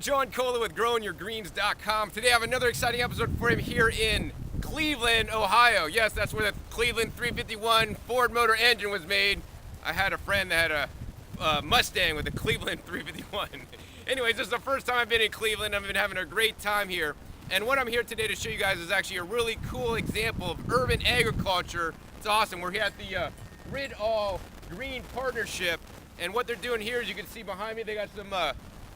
John Cola with growingyourgreens.com. Today I have another exciting episode for him here in Cleveland, Ohio. Yes, that's where the Cleveland 351 Ford motor engine was made. I had a friend that had a Mustang with a Cleveland 351. Anyways, this is the first time I've been in Cleveland. I've been having a great time here. And what I'm here today to show you guys is actually a really cool example of urban agriculture. It's awesome. We're here at the Rid All Green Partnership. And what they're doing here, as you can see behind me, they got some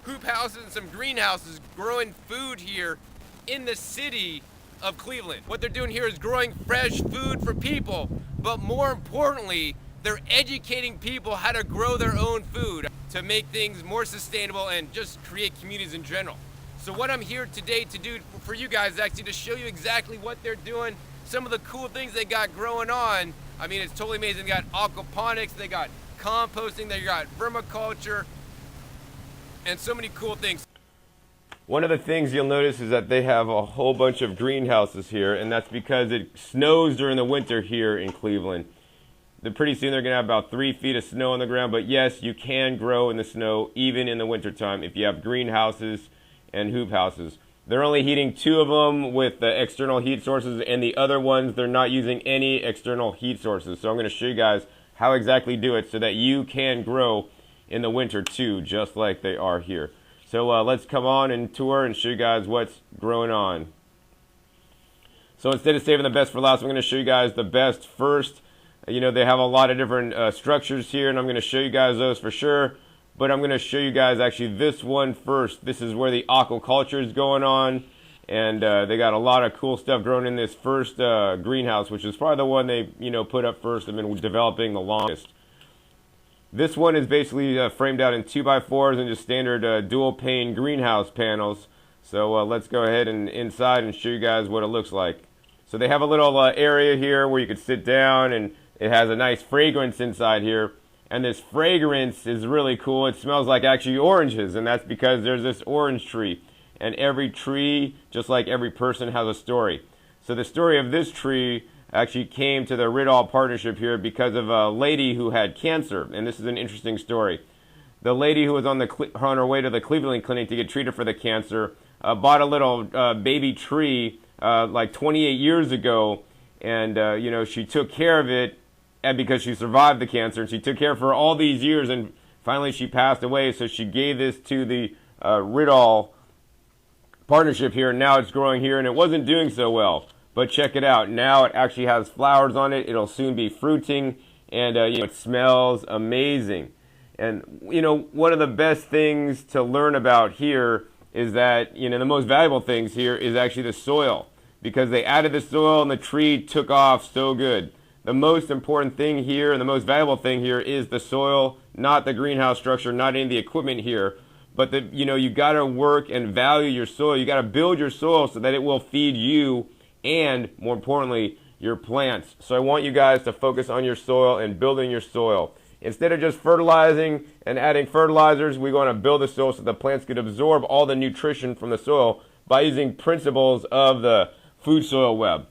hoop houses and some greenhouses growing food here in the city of Cleveland. What they're doing here is growing fresh food for people, but more importantly, they're educating people how to grow their own food to make things more sustainable and just create communities in general. So what I'm here today to do for you guys is actually to show you exactly what they're doing, some of the cool things they got growing on. I mean, it's totally amazing. They got aquaponics, they got composting, they got vermiculture, and so many cool things. One of the things you'll notice is that they have a whole bunch of greenhouses here, and that's because it snows during the winter here in Cleveland. Pretty soon they're going to have about 3 feet of snow on the ground, but yes, you can grow in the snow even in the wintertime if you have greenhouses and hoop houses. They're only heating 2 of them with the external heat sources, and the other ones they're not using any external heat sources. So I'm going to show you guys how exactly do it so that you can grow in the winter too, just like they are here. So let's come on and tour and show you guys what's growing on. So instead of saving the best for last, I'm going to show you guys the best first. You know, they have a lot of different structures here, and I'm going to show you guys those for sure. But I'm going to show you guys actually this one first. This is where the aquaculture is going on, and they got a lot of cool stuff growing in this first greenhouse, which is probably the one they put up first and been developing the longest. This one is basically framed out in 2x4s and just standard dual pane greenhouse panels. So let's go ahead and inside and show you guys what it looks like. So they have a little area here where you could sit down, and it has a nice fragrance inside here. And this fragrance is really cool. It smells like actually oranges, and that's because there's this orange tree. And every tree, just like every person, has a story. So the story of this tree actually came to the Rid All Partnership here because of a lady who had cancer, and this is an interesting story. The lady who was on her way to the Cleveland Clinic to get treated for the cancer bought a little baby tree like 28 years ago, and she took care of it, and because she survived the cancer, and she took care of it for all these years, and finally she passed away. So she gave this to the Rid All Partnership here, and now it's growing here, and it wasn't doing so well. But check it out. Now it actually has flowers on it. It'll soon be fruiting, and it smells amazing. And one of the best things to learn about here is that the most valuable things here is actually the soil, because they added the soil and the tree took off so good. The most important thing here and the most valuable thing here is the soil, not the greenhouse structure, not any of the equipment here. But you got to work and value your soil. You got to build your soil so that it will feed you, and more importantly, your plants. So I want you guys to focus on your soil and building your soil. Instead of just fertilizing and adding fertilizers, we want to build the soil so the plants could absorb all the nutrition from the soil by using principles of the food soil web.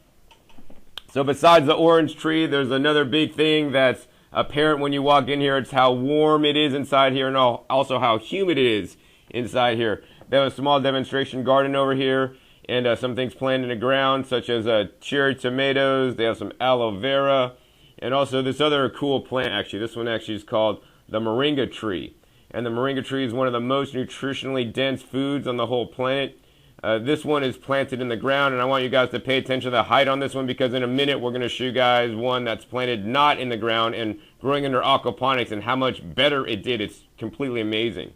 So besides the orange tree, there's another big thing that's apparent when you walk in here. It's how warm it is inside here, and also how humid it is inside here. They have a small demonstration garden over here, and some things planted in the ground, such as cherry tomatoes. They have some aloe vera, and also this other cool plant. Actually, this one actually is called the moringa tree, and the moringa tree is one of the most nutritionally dense foods on the whole planet. This one is planted in the ground, and I want you guys to pay attention to the height on this one, because in a minute we're going to show you guys one that's planted not in the ground and growing under aquaponics, and how much better it did. It's completely amazing.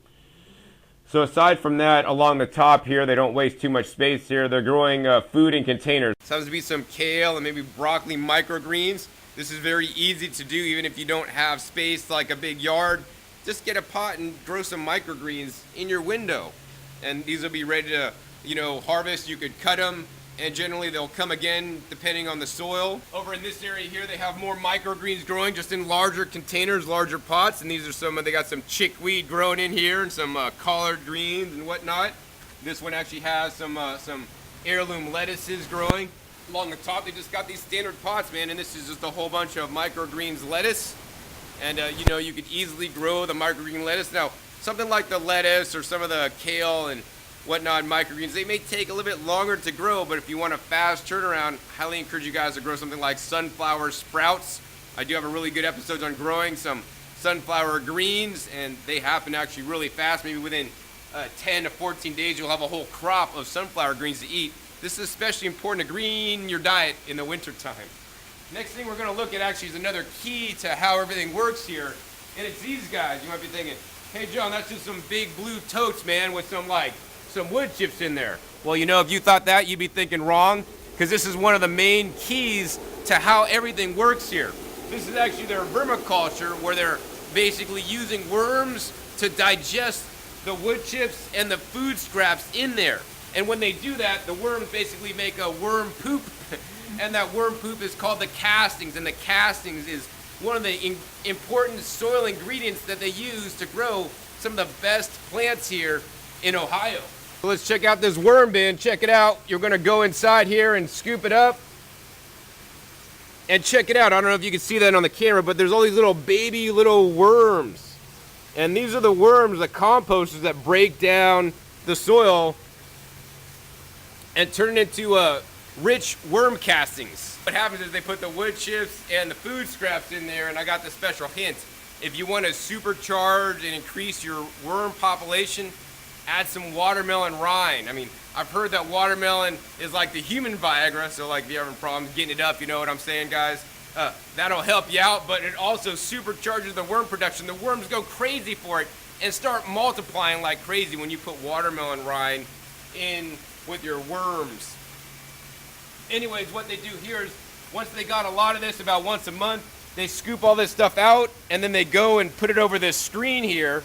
So aside from that, along the top here, they don't waste too much space here. They're growing food in containers. This happens to be some kale and maybe broccoli microgreens. This is very easy to do even if you don't have space like a big yard. Just get a pot and grow some microgreens in your window. And these will be ready to harvest. You could cut them, and generally they'll come again depending on the soil. Over in this area here, they have more microgreens growing just in larger containers, larger pots, and these are they got some chickweed growing in here and some collard greens and whatnot. This one actually has some heirloom lettuces growing. Along the top, they just got these standard pots, man, and this is just a whole bunch of microgreens lettuce. And you could easily grow the microgreen lettuce. Now, something like the lettuce or some of the kale and whatnot, microgreens. They may take a little bit longer to grow, but if you want a fast turnaround, highly encourage you guys to grow something like sunflower sprouts. I do have a really good episode on growing some sunflower greens, and they happen actually really fast. Maybe within 10 to 14 days, you'll have a whole crop of sunflower greens to eat. This is especially important to green your diet in the winter time. Next thing we're going to look at actually is another key to how everything works here, and it's these guys. You might be thinking, hey John, that's just some big blue totes, man, with some wood chips in there. Well, you know, if you thought that, you'd be thinking wrong, because this is one of the main keys to how everything works here. This is actually their vermiculture, where they're basically using worms to digest the wood chips and the food scraps in there. And when they do that, the worms basically make a worm poop, and that worm poop is called the castings, and the castings is one of the important soil ingredients that they use to grow some of the best plants here in Ohio. So let's check out this worm bin. Check it out. You're gonna go inside here and scoop it up. And check it out. I don't know if you can see that on the camera, but there's all these little baby little worms. And these are the worms, the composters that break down the soil and turn it into rich worm castings. What happens is they put the wood chips and the food scraps in there, and I got the special hint. If you want to supercharge and increase your worm population, add some watermelon rind. I mean, I've heard that watermelon is like the human Viagra, so like if you're having problems getting it up, you know what I'm saying, guys? That'll help you out, but it also supercharges the worm production. The worms go crazy for it and start multiplying like crazy when you put watermelon rind in with your worms. Anyways, what they do here is once they got a lot of this, about once a month, they scoop all this stuff out, and then they go and put it over this screen here.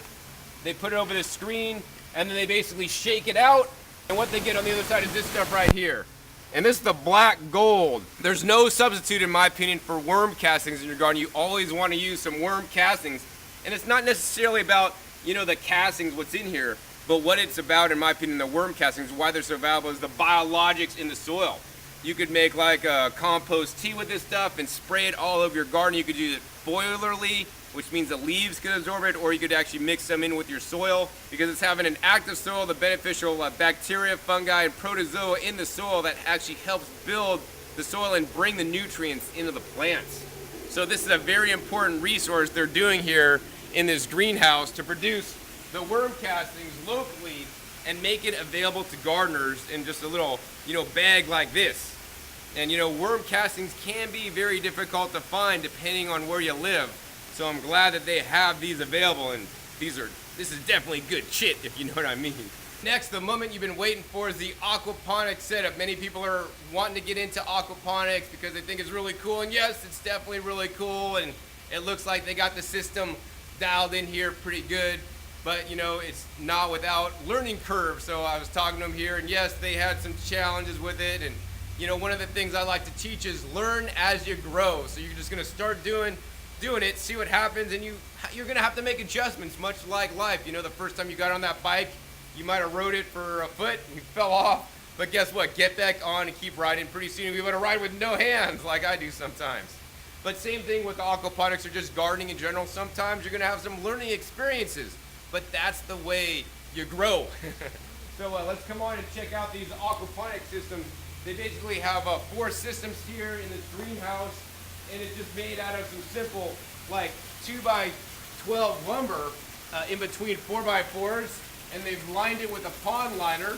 They put it over this screen, and then they basically shake it out, and what they get on the other side is this stuff right here. And this is the black gold. There's no substitute, in my opinion, for worm castings in your garden. You always want to use some worm castings. And it's not necessarily about, you know, the castings, what's in here, but what it's about, in my opinion, the worm castings, why they're so valuable, is the biologics in the soil. You could make like a compost tea with this stuff and spray it all over your garden. You could use it foliarly, which means the leaves could absorb it, or you could actually mix them in with your soil, because it's having an active soil, the beneficial bacteria, fungi, and protozoa in the soil that actually helps build the soil and bring the nutrients into the plants. So this is a very important resource they're doing here in this greenhouse to produce the worm castings locally and make it available to gardeners in just a little, you know, bag like this. And you know, worm castings can be very difficult to find depending on where you live. So I'm glad that they have these available, and this is definitely good shit, if you know what I mean. Next, the moment you've been waiting for is the aquaponic setup. Many people are wanting to get into aquaponics because they think it's really cool, and yes, it's definitely really cool, and it looks like they got the system dialed in here pretty good, but you know, it's not without learning curve. So I was talking to them here, and yes, they had some challenges with it, and you know, one of the things I like to teach is learn as you grow. So you're just gonna start doing it, see what happens, and you're gonna have to make adjustments, much like life. You know, the first time you got on that bike, you might have rode it for a foot, you fell off, but guess what? Get back on and keep riding. Pretty soon you'll be able to ride with no hands, like I do sometimes. But same thing with aquaponics or just gardening in general. Sometimes you're gonna have some learning experiences, but that's the way you grow. So let's come on and check out these aquaponic systems. They basically have 4 systems here in this greenhouse, and it's just made out of some simple, like 2x12 lumber in between 4x4s, and they've lined it with a pond liner.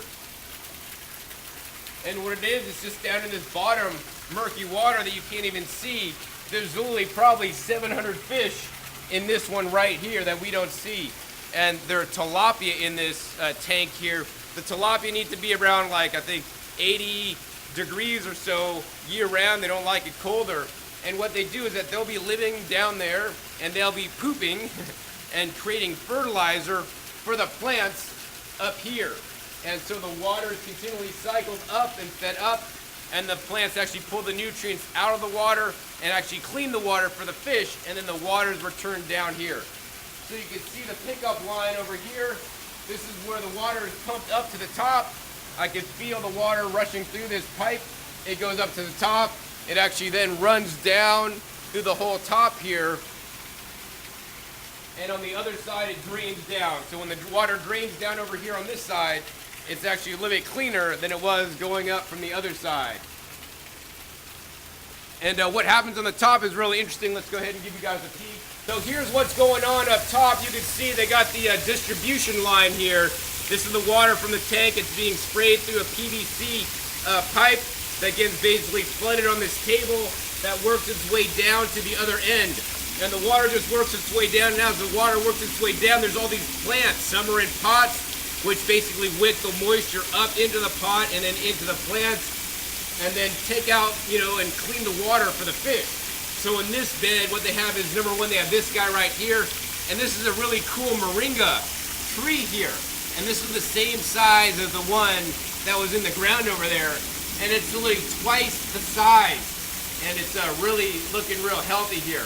And what it is, it's just down in this bottom murky water that you can't even see. There's literally probably 700 fish in this one right here that we don't see. And there are tilapia in this tank here. The tilapia need to be around, like, I think 80 degrees or so year round. They don't like it colder. And what they do is that they'll be living down there, and they'll be pooping and creating fertilizer for the plants up here. And so the water is continually cycled up and fed up, and the plants actually pull the nutrients out of the water and actually clean the water for the fish, and then the water is returned down here. So you can see the pickup line over here. This is where the water is pumped up to the top. I can feel the water rushing through this pipe. It goes up to the top. It actually then runs down through the whole top here. And on the other side, it drains down. So when the water drains down over here on this side, it's actually a little bit cleaner than it was going up from the other side. And what happens on the top is really interesting. Let's go ahead and give you guys a peek. So here's what's going on up top. You can see they got the distribution line here. This is the water from the tank. It's being sprayed through a PVC pipe that gets basically flooded on this table that works its way down to the other end. And the water just works its way down. And as the water works its way down, there's all these plants. Some are in pots, which basically wick the moisture up into the pot and then into the plants, and then take out, and clean the water for the fish. So in this bed, what they have is, number one, they have this guy right here, and this is a really cool moringa tree here. And this is the same size as the one that was in the ground over there, and it's literally twice the size, and it's really looking real healthy here.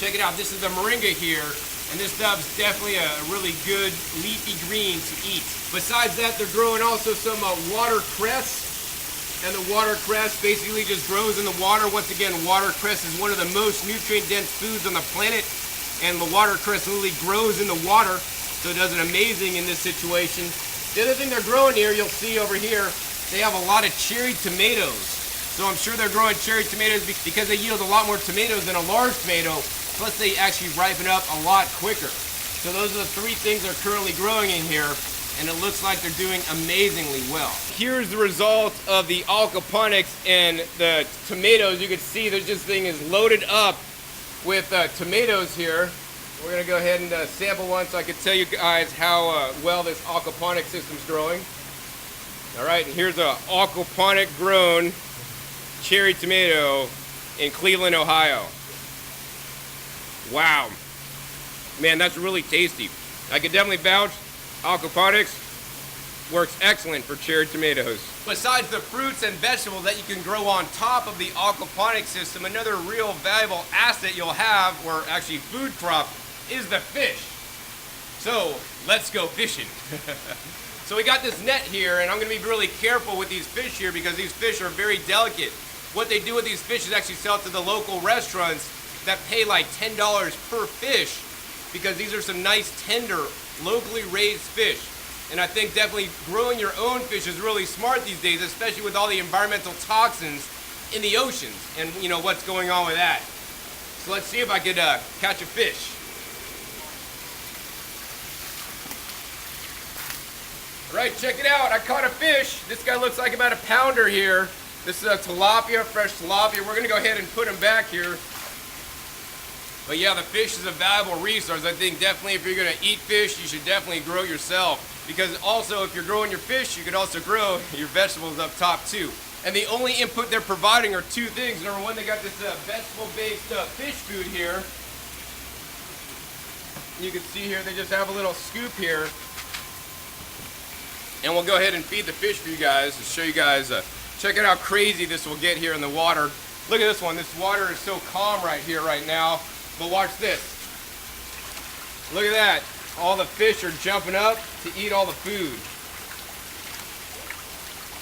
Check it out. This is the moringa here, and this stuff's definitely a really good leafy green to eat. Besides that, they're growing also some watercress. And the watercress basically just grows in the water. Once again, watercress is one of the most nutrient-dense foods on the planet. And the watercress literally grows in the water. So it does it amazing in this situation. The other thing they're growing here, you'll see over here, they have a lot of cherry tomatoes. So I'm sure they're growing cherry tomatoes because they yield a lot more tomatoes than a large tomato. Plus they actually ripen up a lot quicker. So those are the three things they're currently growing in here. And it looks like they're doing amazingly well. Here's the result of the aquaponics and the tomatoes. You can see this thing is loaded up with tomatoes here. We're gonna go ahead and sample one so I can tell you guys how well this aquaponic system's growing. All right, and here's a aquaponic grown cherry tomato in Cleveland, Ohio. Wow, man, that's really tasty. I could definitely vouch. Aquaponics works excellent for cherry tomatoes. Besides the fruits and vegetables that you can grow on top of the aquaponic system, another real valuable asset you'll have, or actually food crop, is the fish. So let's go fishing. So we got this net here, and I'm gonna be really careful with these fish here because these fish are very delicate. What they do with these fish is actually sell to the local restaurants that pay like $10 per fish, because these are some nice tender locally raised fish. And I think definitely growing your own fish is really smart these days, especially with all the environmental toxins in the oceans and what's going on with that. So let's see if I could catch a fish. All right, check it out. I caught a fish. This guy looks like about a pounder here. This is a tilapia, fresh tilapia. We're gonna go ahead and put him back here. But yeah, the fish is a valuable resource. I think definitely if you're gonna eat fish, you should definitely grow yourself. Because also, if you're growing your fish, you could also grow your vegetables up top too. And the only input they're providing are two things. Number one, they got this vegetable-based fish food here. You can see here, they just have a little scoop here. And we'll go ahead and feed the fish for you guys to show you guys. Check out how crazy this will get here in the water. Look at this one. This water is so calm right here, right now. But watch this. Look at that. All the fish are jumping up to eat all the food.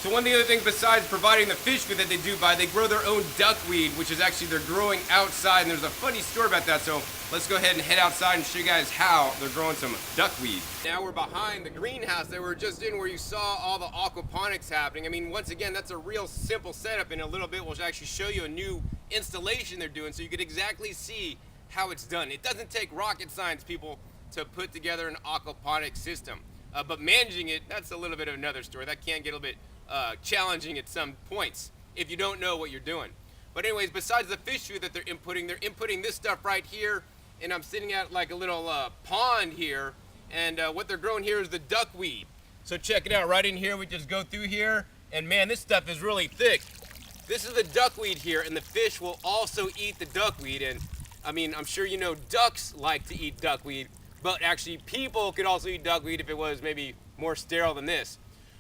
So one of the other things besides providing the fish food that they do buy, they grow their own duckweed, which is actually they're growing outside. And there's a funny story about that. So let's go ahead and head outside and show you guys how they're growing some duckweed. Now we're behind the greenhouse that we were just in, where you saw all the aquaponics happening. I mean, once again, that's a real simple setup. In a little bit, we'll actually show you a new installation they're doing so you can exactly see how it's done. It doesn't take rocket science, people, to put together an aquaponic system. But managing it, that's a little bit of another story. That can get a little bit challenging at some points if you don't know what you're doing. But anyways, besides the fish food that they're inputting this stuff right here, and I'm sitting at like a little pond here, and what they're growing here is the duckweed. So check it out, right in here, we just go through here, and man, this stuff is really thick. This is the duckweed here, and the fish will also eat the duckweed. And I mean, I'm sure you know ducks like to eat duckweed, but actually people could also eat duckweed if it was maybe more sterile than this.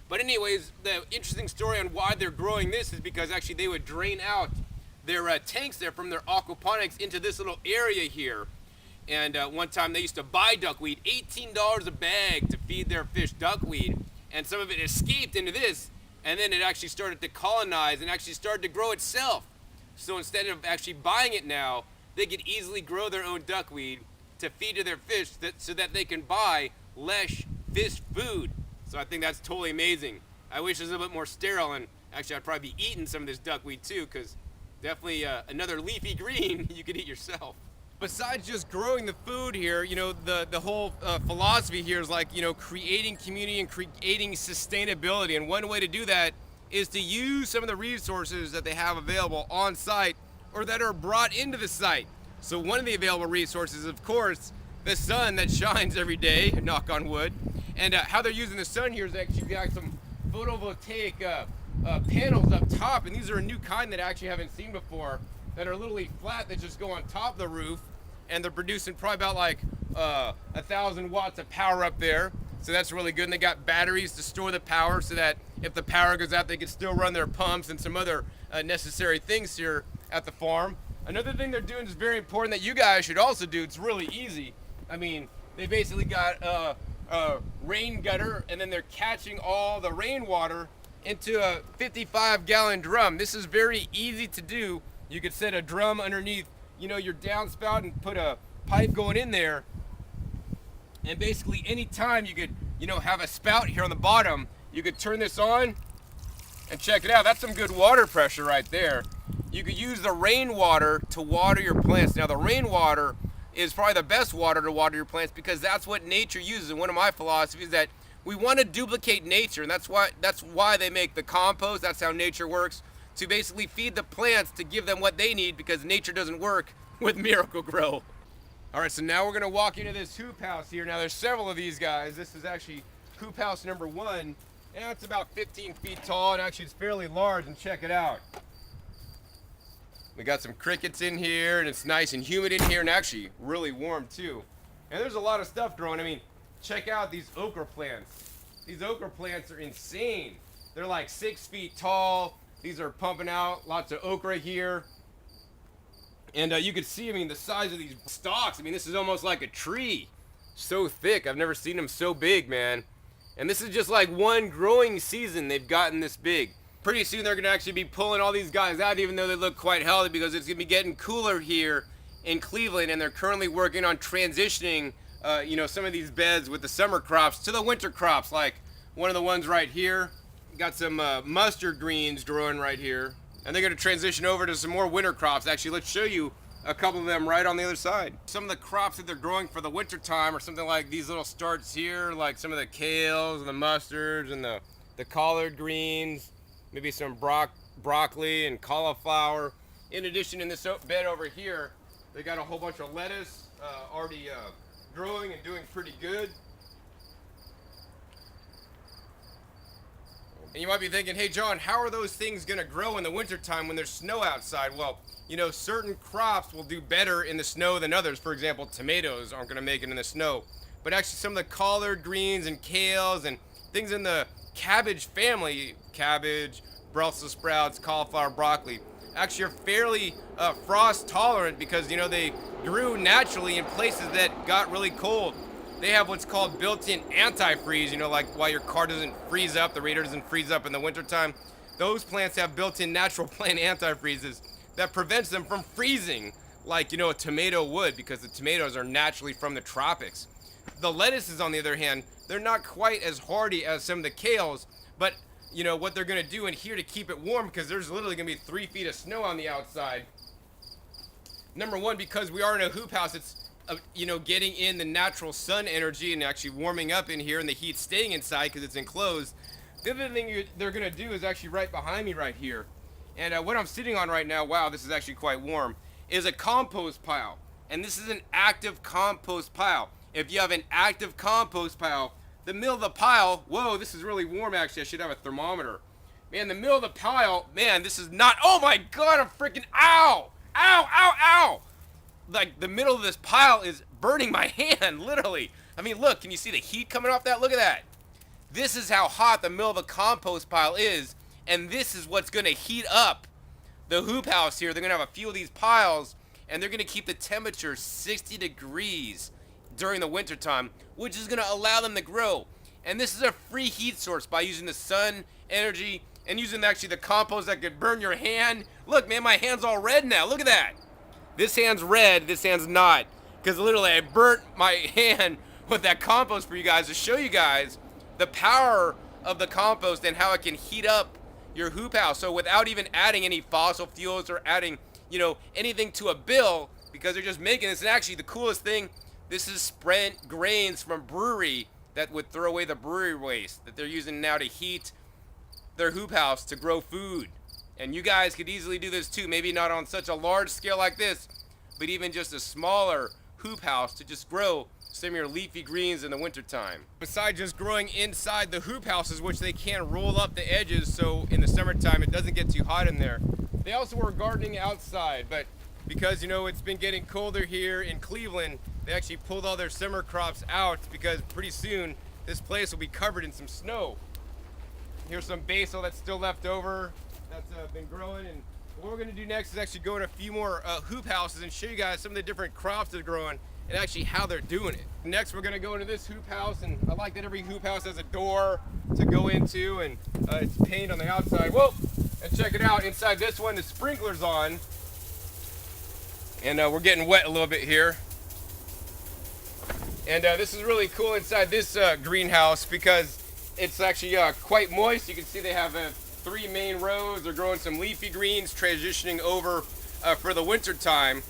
But anyways, the interesting story on why they're growing this is because actually they would drain out their tanks there from their aquaponics into this little area here. And one time they used to buy duckweed, $18 a bag to feed their fish duckweed. And some of it escaped into this, and then it actually started to colonize and actually started to grow itself. So instead of actually buying it now, they could easily grow their own duckweed to feed to their fish so that they can buy less fish food. So I think that's totally amazing. I wish it was a little bit more sterile, and actually I'd probably be eating some of this duckweed too, because definitely another leafy green you could eat yourself. Besides just growing the food here, you know, the whole philosophy here is like, you know, creating community and creating sustainability. And one way to do that is to use some of the resources that they have available on site or that are brought into the site. So one of the available resources, of course, the sun that shines every day, knock on wood. And how they're using the sun here is actually got some photovoltaic panels up top, and these are a new kind that I actually haven't seen before, that are literally flat, that just go on top of the roof, and they're producing probably about like 1,000 watts of power up there. So that's really good. And they got batteries to store the power so that if the power goes out, they can still run their pumps and some other necessary things here at the farm. Another thing they're doing is very important that you guys should also do. It's really easy. I mean, they basically got a rain gutter, and then they're catching all the rainwater into a 55-gallon drum. This is very easy to do. You could set a drum underneath, you know, your downspout and put a pipe going in there. And basically any time you could, you know, have a spout here on the bottom, you could turn this on and check it out. That's some good water pressure right there. You could use the rainwater to water your plants. Now the rainwater is probably the best water to water your plants because that's what nature uses. And one of my philosophies is that we want to duplicate nature, and that's why they make the compost. That's how nature works, to basically feed the plants to give them what they need, because nature doesn't work with Miracle-Gro. All right, so now we're gonna walk into this hoop house here. Now there's several of these guys. This is actually hoop house number 1, and it's about 15 feet tall, and actually it's fairly large, and check it out. We got some crickets in here, and it's nice and humid in here, and actually really warm too. And there's a lot of stuff growing. I mean, check out these okra plants. These okra plants are insane. They're like 6 feet tall. These are pumping out lots of okra here. And you can see, I mean, the size of these stalks. I mean, this is almost like a tree. So thick. I've never seen them so big, man. And this is just like one growing season they've gotten this big. Pretty soon they're going to actually be pulling all these guys out, even though they look quite healthy, because it's going to be getting cooler here in Cleveland, and they're currently working on transitioning you know, some of these beds with the summer crops to the winter crops, like one of the ones right here. Got some mustard greens growing right here, and they're going to transition over to some more winter crops. Actually, let's show you a couple of them right on the other side. Some of the crops that they're growing for the winter time are something like these little starts here, like some of the kales and the mustards and the collard greens, maybe some broccoli and cauliflower. In addition, in this bed over here, they got a whole bunch of lettuce already growing and doing pretty good. And you might be thinking, hey John, how are those things gonna grow in the wintertime when there's snow outside? Well, you know, certain crops will do better in the snow than others. For example, tomatoes aren't gonna make it in the snow. But actually some of the collard greens and kales and things in the cabbage family, cabbage, Brussels sprouts, cauliflower, broccoli, actually are fairly frost tolerant, because, you know, they grew naturally in places that got really cold. They have what's called built-in antifreeze, you know, like why your car doesn't freeze up, the radiator doesn't freeze up in the wintertime. Those plants have built-in natural plant antifreezes that prevents them from freezing, like, you know, a tomato would, because the tomatoes are naturally from the tropics. The lettuces, on the other hand, they're not quite as hardy as some of the kales, but, you know, what they're gonna do in here to keep it warm, because there's literally gonna be 3 feet of snow on the outside. Number one, because we are in a hoop house, it's you know, getting in the natural sun energy and actually warming up in here, and the heat staying inside because it's enclosed. The other thing they're gonna do is actually right behind me right here, and what I'm sitting on right now, wow, this is actually quite warm, is a compost pile. And this is an active compost pile. If you have an active compost pile, the middle of the pile, whoa, this is really warm actually, I should have a thermometer. Man, the middle of the pile, man, this is not, oh my God, I'm freaking, ow, ow, ow, ow. Like, the middle of this pile is burning my hand, literally. I mean, look, can you see the heat coming off that? Look at that. This is how hot the middle of the compost pile is, and this is what's gonna heat up the hoop house here. They're gonna have a few of these piles, and they're gonna keep the temperature 60 degrees during the winter time, which is gonna allow them to grow. And this is a free heat source by using the sun energy and using actually the compost that could burn your hand. Look, man, my hand's all red now. Look at that. This hand's red, this hand's not. Because literally I burnt my hand with that compost for you guys to show you guys the power of the compost and how it can heat up your hoop house. So without even adding any fossil fuels or adding, anything to a bill, because they're just making this. And actually the coolest thing, this is spent grains from brewery that would throw away the brewery waste that they're using now to heat their hoop house to grow food. And you guys could easily do this too, maybe not on such a large scale like this, but even just a smaller hoop house to just grow some of your leafy greens in the wintertime. Besides just growing inside the hoop houses, which they can roll up the edges so in the summertime it doesn't get too hot in there, they also were gardening outside, but because it's been getting colder here in Cleveland, they actually pulled all their summer crops out because pretty soon this place will be covered in some snow. Here's some basil that's still left over that's been growing, and what we're going to do next is actually go in a few more hoop houses and show you guys some of the different crops that are growing and actually how they're doing it. Next, we're going to go into this hoop house, and I like that every hoop house has a door to go into, and it's painted on the outside. Whoa! And check it out, inside this one, the sprinkler's on, and we're getting wet a little bit here. And this is really cool inside this greenhouse because it's actually quite moist. You can see they have 3 main rows. They're growing some leafy greens, transitioning over for the winter time.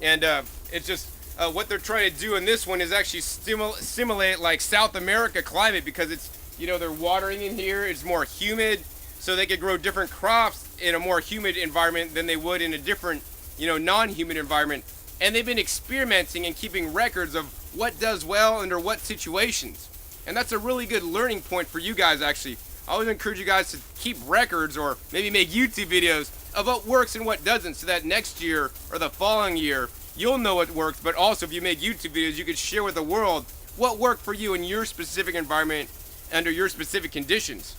And it's just what they're trying to do in this one is actually simulate like South America climate, because it's, they're watering in here. It's more humid, so they could grow different crops in a more humid environment than they would in a different, non-humid environment. And they've been experimenting and keeping records of what does well under what situations. And that's a really good learning point for you guys, actually. I always encourage you guys to keep records or maybe make YouTube videos of what works and what doesn't, so that next year or the following year, you'll know what works. But also, if you make YouTube videos, you can share with the world what worked for you in your specific environment under your specific conditions.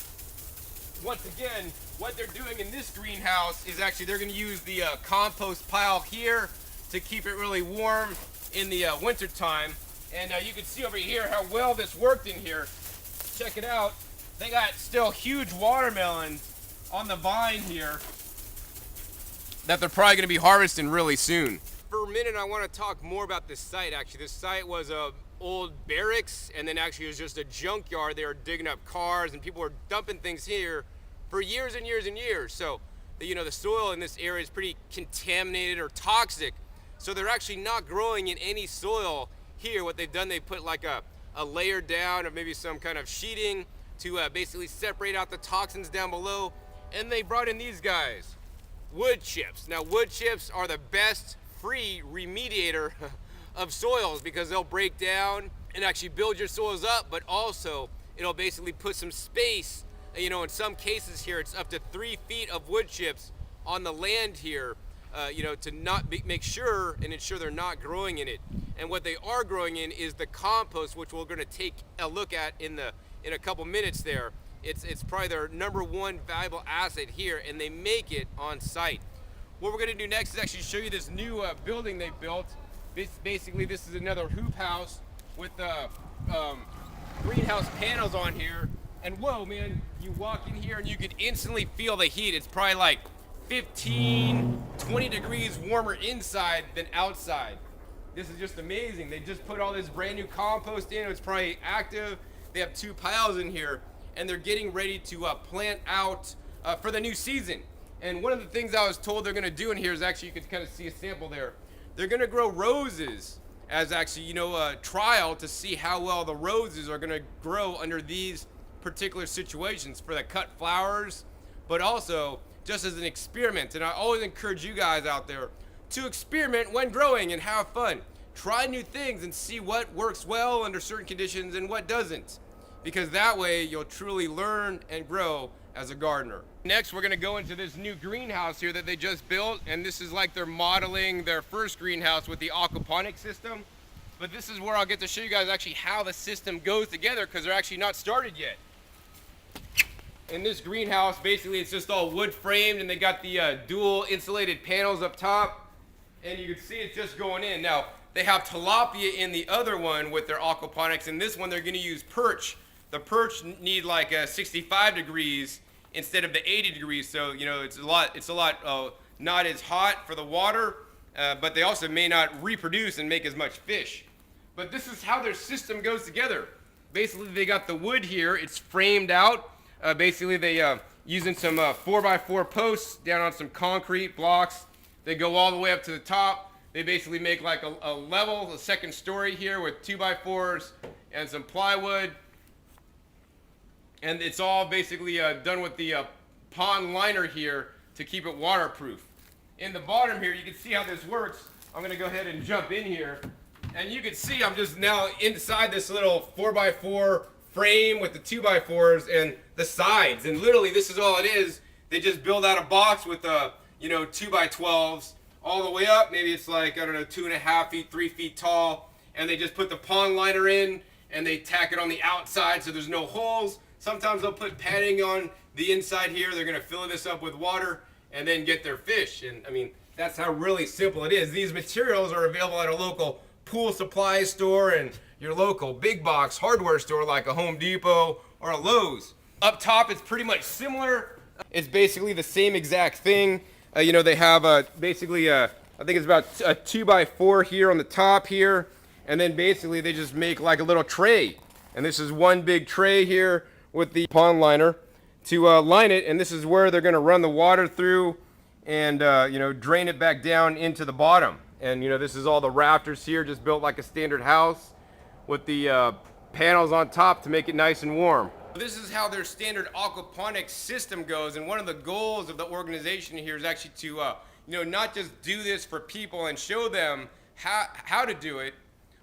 Once again, what they're doing in this greenhouse is actually they're going to use the compost pile here to keep it really warm in the winter time. And you can see over here how well this worked in here. Check it out. They got still huge watermelons on the vine here that they're probably going to be harvesting really soon. For a minute, I want to talk more about this site. Actually, this site was a old barracks, and then actually it was just a junkyard. They were digging up cars, and people were dumping things here for years and years and years. So, the soil in this area is pretty contaminated or toxic. So they're actually not growing in any soil here. What they've done, they put like a layer down of maybe some kind of sheeting to basically separate out the toxins down below. And they brought in these guys, wood chips. Now, wood chips are the best free remediator of soils because they'll break down and actually build your soils up, but also it'll basically put some space. In some cases here, it's up to 3 feet of wood chips on the land here, to not make sure and ensure they're not growing in it. And what they are growing in is the compost, which we're going to take a look at in a couple minutes there. It's probably their #1 valuable asset here, and they make it on site. What we're going to do next is actually show you this new building they built. Basically, this is another hoop house with greenhouse panels on here. And whoa, man, you walk in here and you can instantly feel the heat. It's probably like 15, 20 degrees warmer inside than outside. This is just amazing. They just put all this brand new compost in. It's probably active. They have 2 piles in here, and they're getting ready to plant out for the new season. And one of the things I was told they're going to do in here is actually, you can kind of see a sample there. They're going to grow roses as actually, a trial to see how well the roses are going to grow under these particular situations for the cut flowers, but also just as an experiment. And I always encourage you guys out there to experiment when growing and have fun. Try new things and see what works well under certain conditions and what doesn't, because that way you'll truly learn and grow as a gardener. Next, we're going to go into this new greenhouse here that they just built, and this is like they're modeling their first greenhouse with the aquaponic system. But this is where I'll get to show you guys actually how the system goes together, because they're actually not started yet. In this greenhouse, basically it's just all wood framed, and they got the dual insulated panels up top, and you can see it's just going in. Now, they have tilapia in the other one with their aquaponics, and this one they're going to use perch. The perch need like 65 degrees instead of the 80 degrees, so it's a lot not as hot for the water, but they also may not reproduce and make as much fish. But this is how their system goes together. Basically, they got the wood here. It's framed out. Basically, they using some 4x4 posts down on some concrete blocks. They go all the way up to the top. They basically make like a level, a second story here with 2x4s and some plywood. And it's all basically done with the pond liner here to keep it waterproof. In the bottom here, you can see how this works. I'm going to go ahead and jump in here. And you can see I'm just now inside this little 4x4 frame with the 2x4s and the sides. And literally, this is all it is. They just build out a box with 2x12s all the way up. Maybe it's like, I don't know, 2.5 feet, 3 feet tall. And they just put the pond liner in and they tack it on the outside so there's no holes. Sometimes they'll put padding on the inside here. They're going to fill this up with water and then get their fish. And I mean, that's how really simple it is. These materials are available at a local pool supply store and your local big box hardware store like a Home Depot or a Lowe's. Up top, it's pretty much similar. It's basically the same exact thing. They have basically, I think it's about a 2x4 here on the top here. And then basically they just make like a little tray. And this is one big tray here with the pond liner to line it. And this is where they're going to run the water through and, drain it back down into the bottom. And, this is all the rafters here, just built like a standard house with the panels on top to make it nice and warm. This is how their standard aquaponics system goes. And one of the goals of the organization here is actually to, not just do this for people and show them how to do it,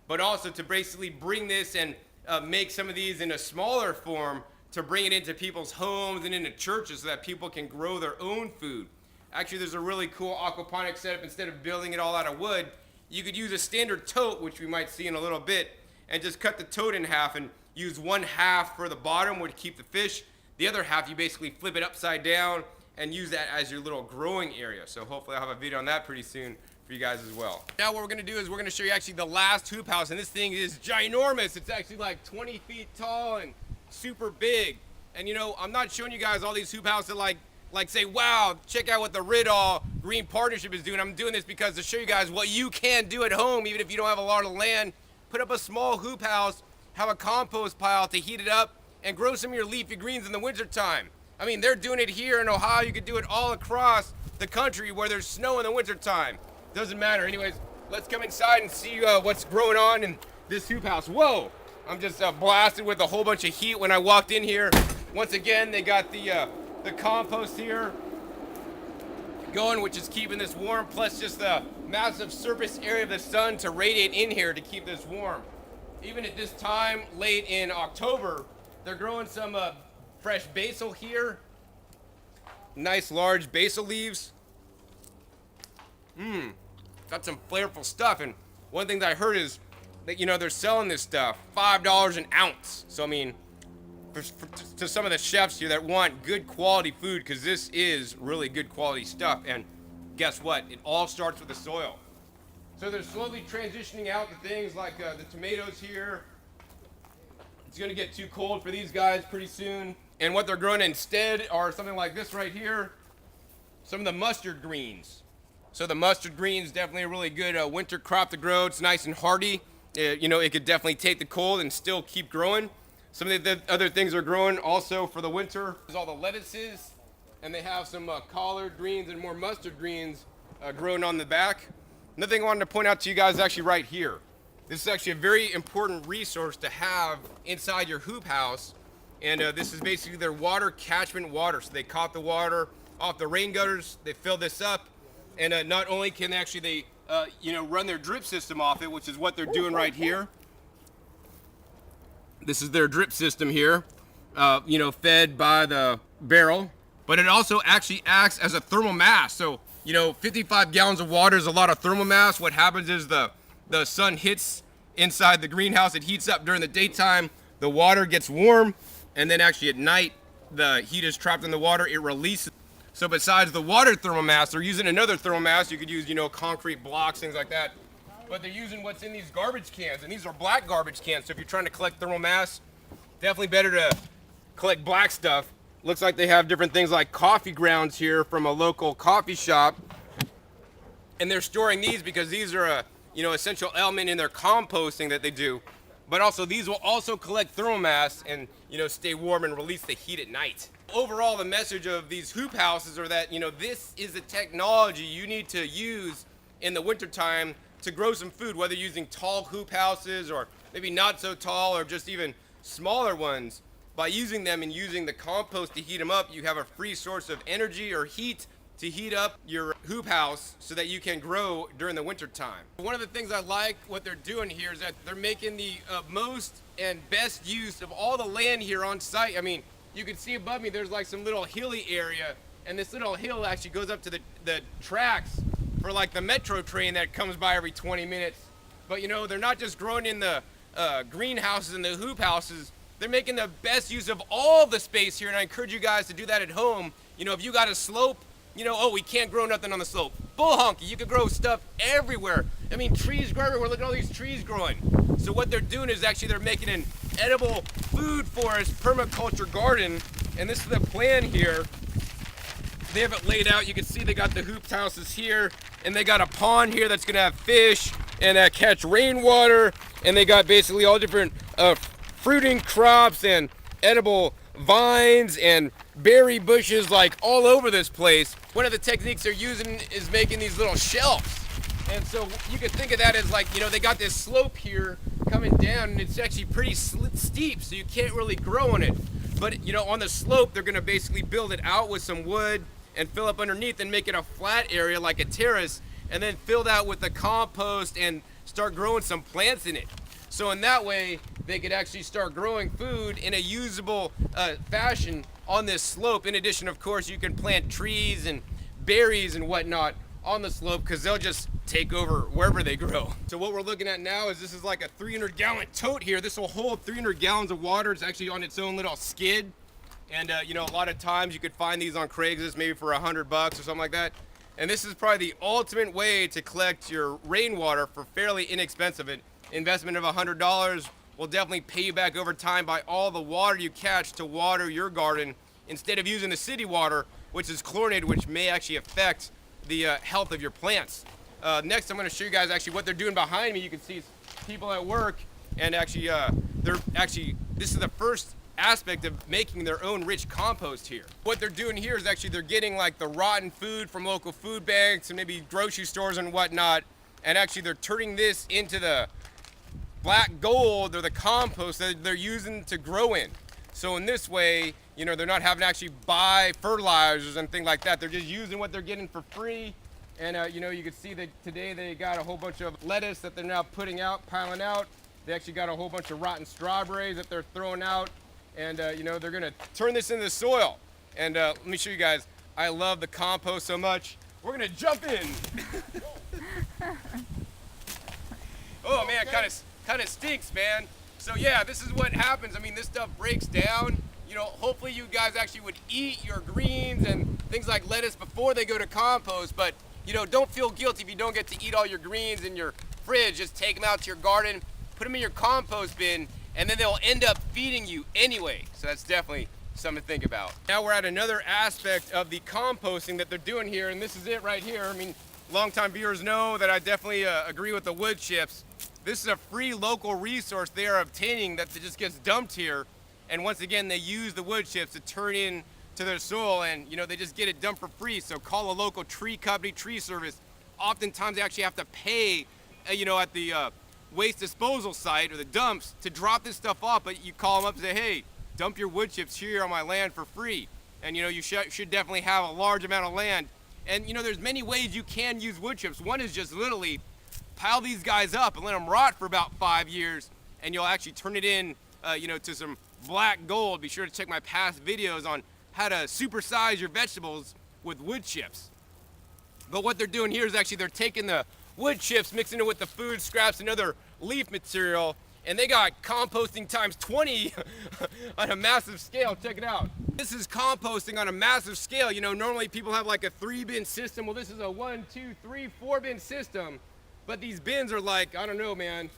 but also to basically bring this and make some of these in a smaller form to bring it into people's homes and into churches so that people can grow their own food. Actually, there's a really cool aquaponic setup. Instead of building it all out of wood, you could use a standard tote, which we might see in a little bit, and just cut the tote in half and use one half for the bottom, would keep the fish. The other half, you basically flip it upside down and use that as your little growing area. So hopefully I'll have a video on that pretty soon for you guys as well. Now what we're gonna do is we're gonna show you actually the last hoop house, and this thing is ginormous. It's actually like 20 feet tall and super big. And I'm not showing you guys all these hoop houses like say, wow, check out what the Ridall Green Partnership is doing. I'm doing this because to show you guys what you can do at home, even if you don't have a lot of land. Put up a small hoop house, have a compost pile to heat it up, and grow some of your leafy greens in the wintertime. I mean, they're doing it here in Ohio. You could do it all across the country where there's snow in the wintertime. Doesn't matter. Anyways, let's come inside and see what's growing on in this hoop house. Whoa! I'm just blasted with a whole bunch of heat when I walked in here. Once again, they got the compost here going, which is keeping this warm, plus just the massive surface area of the sun to radiate in here to keep this warm. Even at this time, late in October, they're growing some fresh basil here. Nice large basil leaves. Got some flavorful stuff. And one thing that I heard is that, they're selling this stuff $5 an ounce. So, I mean, to some of the chefs here that want good quality food, because this is really good quality stuff. And guess what? It all starts with the soil. So they're slowly transitioning out to things like the tomatoes here. It's going to get too cold for these guys pretty soon. And what they're growing instead are something like this right here. Some of the mustard greens. So the mustard greens, definitely a really good winter crop to grow. It's nice and hardy. It could definitely take the cold and still keep growing. Some of the other things are growing also for the winter is all the lettuces. And they have some collard greens and more mustard greens growing on the back. Another thing I wanted to point out to you guys is actually right here. This is actually a very important resource to have inside your hoop house. And this is basically their water catchment water. So they caught the water off the rain gutters, they fill this up. And not only can they run their drip system off it, which is what they're doing right here. This is their drip system here, fed by the barrel. But it also actually acts as a thermal mass. So, 55 gallons of water is a lot of thermal mass. What happens is the sun hits inside the greenhouse. It heats up during the daytime. The water gets warm. And then actually at night, the heat is trapped in the water. It releases. So besides the water thermal mass, they're using another thermal mass. You could use, concrete blocks, things like that. But they're using what's in these garbage cans. And these are black garbage cans. So if you're trying to collect thermal mass, definitely better to collect black stuff. Looks like they have different things like coffee grounds here from a local coffee shop. And they're storing these because these are a, essential element in their composting that they do. but also these will also collect thermal mass and, stay warm and release the heat at night. Overall, the message of these hoop houses are that, this is a technology you need to use in the wintertime to grow some food, whether using tall hoop houses or maybe not so tall or just even smaller ones. By using them and using the compost to heat them up, you have a free source of energy or heat to heat up your hoop house so that you can grow during the winter time. One of the things I like what they're doing here is that they're making the most and best use of all the land here on site. I mean, you can see above me there's like some little hilly area, and this little hill actually goes up to the tracks for like the metro train that comes by every 20 minutes. But they're not just growing in the greenhouses and the hoop houses. They're making the best use of all the space here, and I encourage you guys to do that at home. If you got a slope, oh, we can't grow nothing on the slope. Bull honky, you could grow stuff everywhere. I mean, trees grow everywhere. Look at all these trees growing. So what they're doing is actually they're making an edible food forest permaculture garden, and this is the plan here. They have it laid out. You can see they got the hoop houses here, and they got a pond here that's gonna have fish and catch rainwater, and they got basically all different fruiting crops and edible vines and berry bushes like all over this place. One of the techniques they're using is making these little shelves. And so you could think of that as like, they got this slope here coming down, and it's actually pretty steep, so you can't really grow on it. But, on the slope, they're gonna basically build it out with some wood and fill up underneath and make it a flat area like a terrace, and then fill that with the compost and start growing some plants in it. So in that way, they could actually start growing food in a usable fashion on this slope. In addition, of course, you can plant trees and berries and whatnot on the slope because they'll just take over wherever they grow. So what we're looking at now is this is like a 300-gallon tote here. This will hold 300 gallons of water. It's actually on its own little skid. And a lot of times you could find these on Craigslist maybe for $100 or something like that. And this is probably the ultimate way to collect your rainwater for fairly inexpensive. An investment of $100 will definitely pay you back over time by all the water you catch to water your garden instead of using the city water, which is chlorinated, which may actually affect the health of your plants. Next, I'm going to show you guys actually what they're doing behind me. You can see people at work, and actually, this is the first aspect of making their own rich compost here. What they're doing here is actually they're getting like the rotten food from local food banks and maybe grocery stores and whatnot, and actually they're turning this into the black gold or the compost that they're using to grow in. So in this way, they're not having to actually buy fertilizers and things like that. They're just using what they're getting for free. And you can see that today they got a whole bunch of lettuce that they're now putting out, piling out. They actually got a whole bunch of rotten strawberries that they're throwing out. And they're gonna turn this into soil. And let me show you guys, I love the compost so much. We're gonna jump in. Oh man, kind of stinks, man. So yeah, this is what happens. I mean, this stuff breaks down. Hopefully you guys actually would eat your greens and things like lettuce before they go to compost, but don't feel guilty if you don't get to eat all your greens in your fridge. Just take them out to your garden, put them in your compost bin, and then they'll end up feeding you anyway. So that's definitely something to think about. Now we're at another aspect of the composting that they're doing here, and this is it right here. I mean, longtime viewers know that I definitely agree with the wood chips. This is a free local resource they are obtaining that just gets dumped here. And once again, they use the wood chips to turn in to their soil, and they just get it dumped for free. So call a local tree company, tree service. Oftentimes they actually have to pay, at the waste disposal site or the dumps to drop this stuff off, but you call them up and say, hey, dump your wood chips here on my land for free. And you should definitely have a large amount of land. And there's many ways you can use wood chips. One is just literally pile these guys up and let them rot for about 5 years, and you'll actually turn it in to some black gold. Be sure to check my past videos on how to supersize your vegetables with wood chips. But what they're doing here is actually they're taking the wood chips, mixing it with the food scraps and other leaf material, and they got composting times 20 on a massive scale. Check it out. This is composting on a massive scale. Normally people have like a 3-bin system. Well, this is a 1, 2, 3, 4-bin system, but these bins are like, I don't know, man,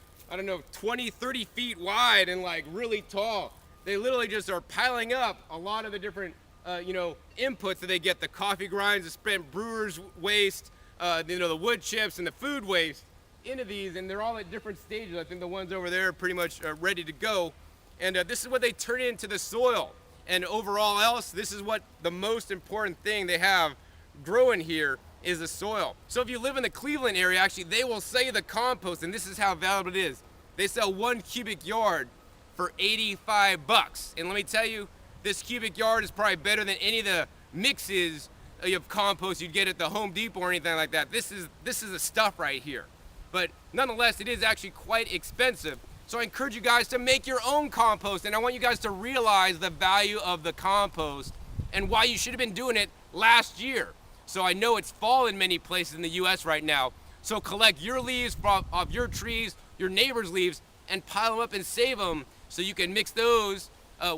20, 30 feet wide and like really tall. They literally just are piling up a lot of the different, inputs that they get, the coffee grinds, the spent brewer's waste, the wood chips and the food waste. into these, and they're all at different stages. I think the ones over there are pretty much ready to go. And this is what they turn into the soil. And overall else, this is what the most important thing they have growing here is the soil. So if you live in the Cleveland area, actually, they will sell you the compost, and this is how valuable it is. They sell 1 cubic yard for 85 bucks. And let me tell you, this cubic yard is probably better than any of the mixes of compost you'd get at the Home Depot or anything like that. This is the stuff right here. But nonetheless, it is actually quite expensive. So I encourage you guys to make your own compost, and I want you guys to realize the value of the compost and why you should have been doing it last year. So I know it's fall in many places in the US right now. So collect your leaves off your trees, your neighbor's leaves, and pile them up and save them so you can mix those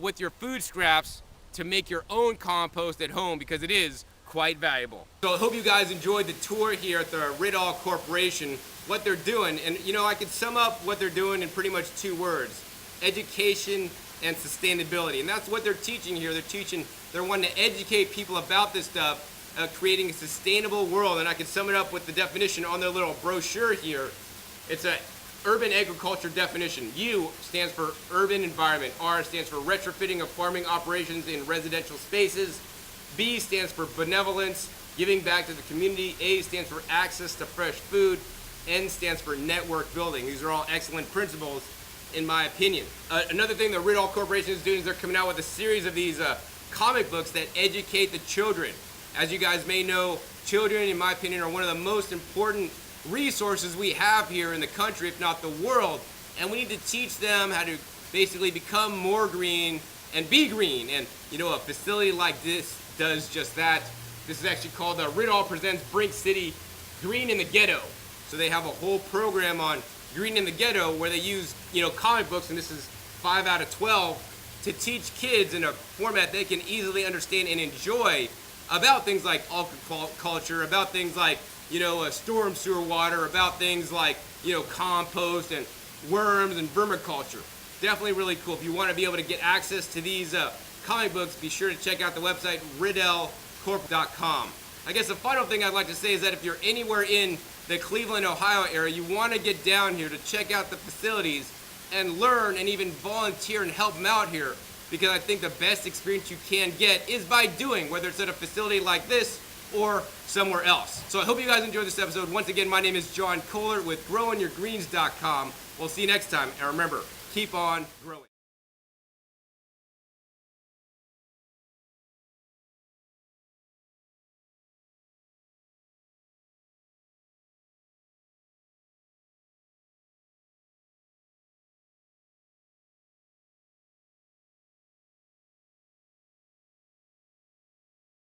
with your food scraps to make your own compost at home, because it is quite valuable. So I hope you guys enjoyed the tour here at the Rittal Corporation, what they're doing. And you know, I could sum up what they're doing in pretty much 2 words: education and sustainability. And that's what they're teaching here. They're wanting to educate people about this stuff, creating a sustainable world. And I can sum it up with the definition on their little brochure here. It's a urban agriculture definition. U stands for urban environment. R stands for retrofitting of farming operations in residential spaces. B stands for benevolence, giving back to the community. A stands for access to fresh food. N stands for network building. These are all excellent principles, in my opinion. Another thing the Rittal Corporation is doing is they're coming out with a series of these comic books that educate the children. As you guys may know, children, in my opinion, are one of the most important resources we have here in the country, if not the world. And we need to teach them how to basically become more green and be green. And you know, a facility like this does just that. This is actually called the Rittal Presents Brink City Green in the Ghetto. So they have a whole program on Green in the Ghetto where they use, you know, comic books, and this is 5 out of 12, to teach kids in a format they can easily understand and enjoy about things like aquaculture, about things like, you know, storm sewer water, about things like, you know, compost and worms and vermiculture. Definitely really cool. If you want to be able to get access to these comic books, be sure to check out the website riddellcorp.com. I guess the final thing I'd like to say is that if you're anywhere in the Cleveland, Ohio area, you want to get down here to check out the facilities and learn and even volunteer and help them out here, because I think the best experience you can get is by doing, whether it's at a facility like this or somewhere else. So I hope you guys enjoyed this episode. Once again, my name is John Kohler with growingyourgreens.com. We'll see you next time, and remember, keep on growing.